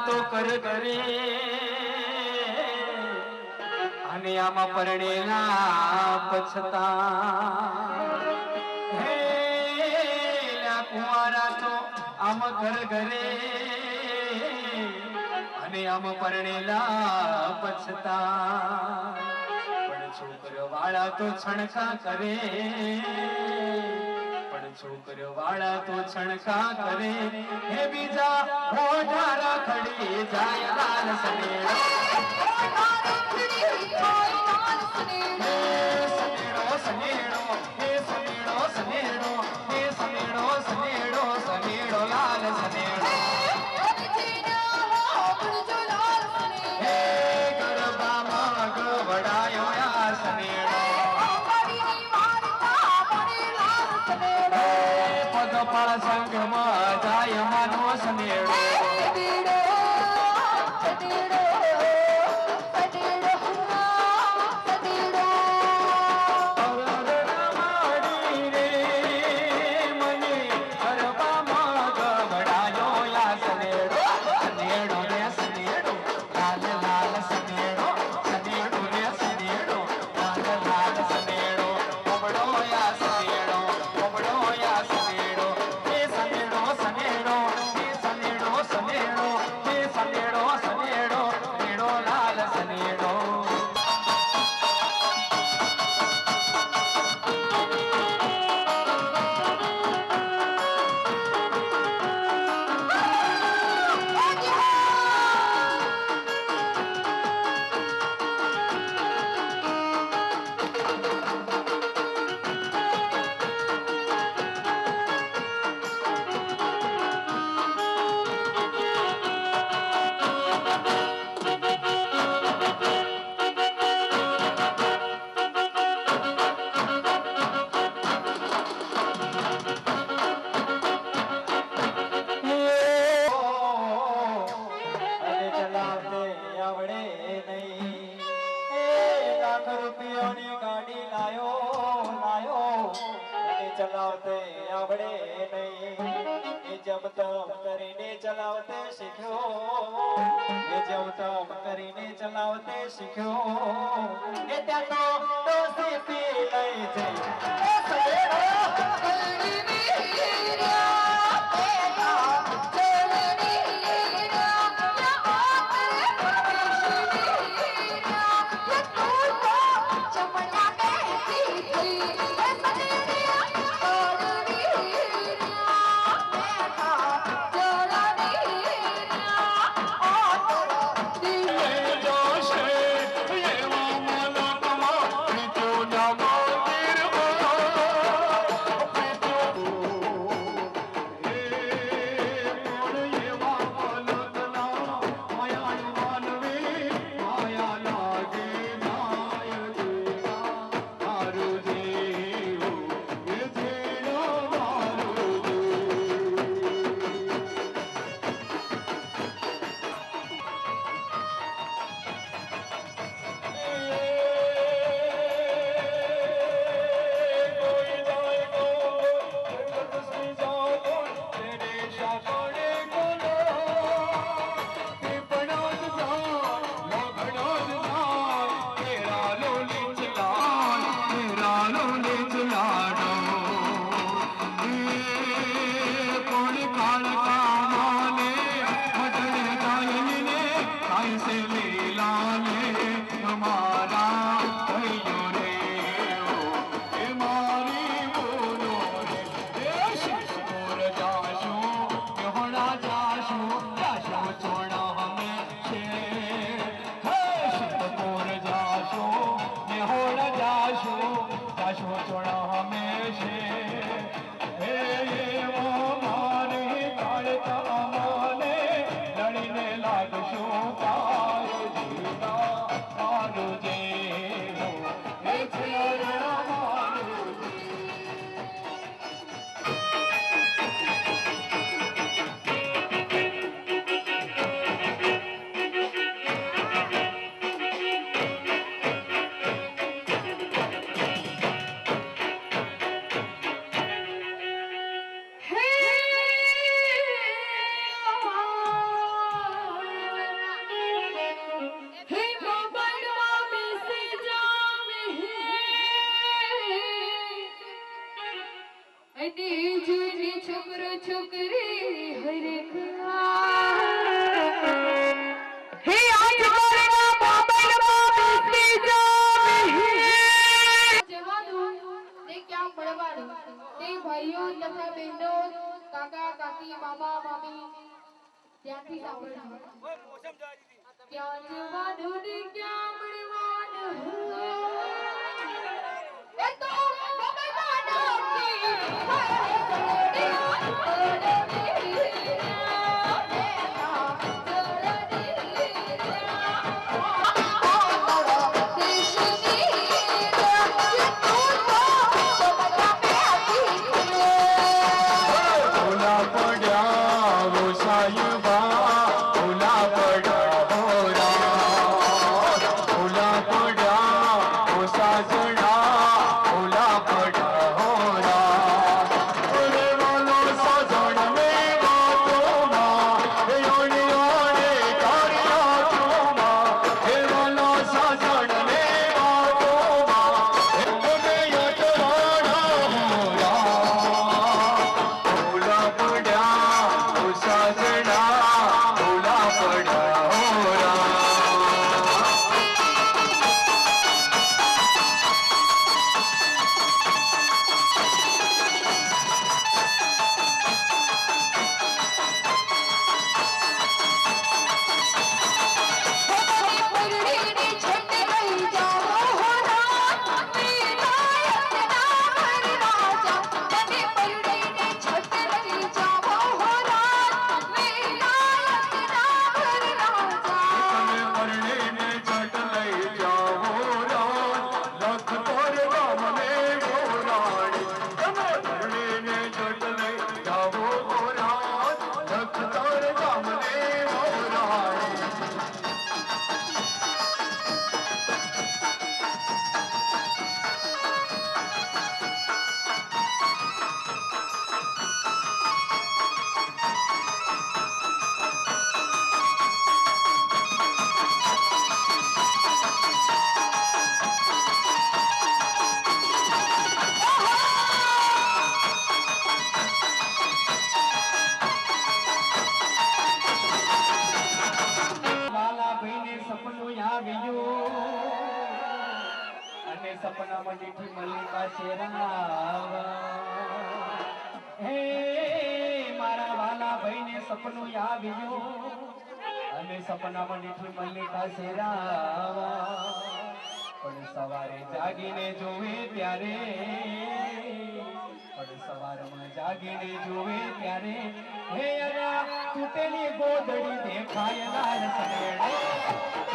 તો કર કરે અને આમાં પરણેલા પછતા હે કુંવારા તો આમ ઘર ઘરે અને આમ પરણેલા પછતા પણ છોકરો વાળા તો છણકા કરે પણ છોકરો વાળા તો છણકા કરે હે બીજા મોઢા રાખડી જાય લાલ સનેડો સનેડો હે સનેડો સનેડો હે સનેડો સનેડો સનેડો લાલ સનેડો હે ગરબામાં ગવડાયો યા સનેડો પગપાળ સંગમાં જાય માનો સનેડો चलावते आवड़े नहीं जब तम करीने चलावते सीखो ये जब तम करीने चलावते सीखो ये त्या तो से पी लई छे ए सवेरो कलनी मीरा तेरा चलनी मीरा या आकर परमेश्वरीरा ये तू तो चमड़ा कहती थी ए सवेरिया અને જોઈને છોકરો છોકરી હરખા હે આજ મારા મોબાઈલમાં બેસી જાવ જવાનું તે ક્યાં મળવાનું તે ભાઈઓ તથા બહેનો કાકા કાકી મામા મામી ત્યાંથી સાંભળવાનું ક્યાં જવાનું ને ક્યાં મળવાનું એ તો મોબાઈલમાં નાખી ભૂલા પડ્યા વો સાયુબા ભૂલા પડ્યા હોરા ભૂલા પડ્યા વો સાજણા ભૂલા પડ્યા હોરા ઓરે વાલો સાજણ મે વાતોમાં હે ઓણે ઓણે કારિયા ચોમાં હે વાલો સાજણ મે વાતોમાં હે ઓને યટવાણા હોરા ભૂલા પડ્યા ઓ સાજણા ભૂલા પડ્યા હોરા તમે પરણીને છટ લઈ જાઓ રાત લખ તોર ગામને ગોરાણી તમે પરણીને છટ લઈ જાઓ રાત લખ તોર ગામને ગોરાણી વાલા ભાઈને સપનું આવ્યું અને સપનામાં દીઠી મલ્લિકા શેરાવા હે મારા વાલા ભાઈને સપનું આવ્યું અને સપનામાં દીઠી મલ્લિકા શેરાવા પણ સવારે જાગીને જોવે ત્યારે પણ સવારમાં જાગીને જોવે ત્યારે હે અરા તૂટેલી ગોદડી દેખાય લાલ સનેડે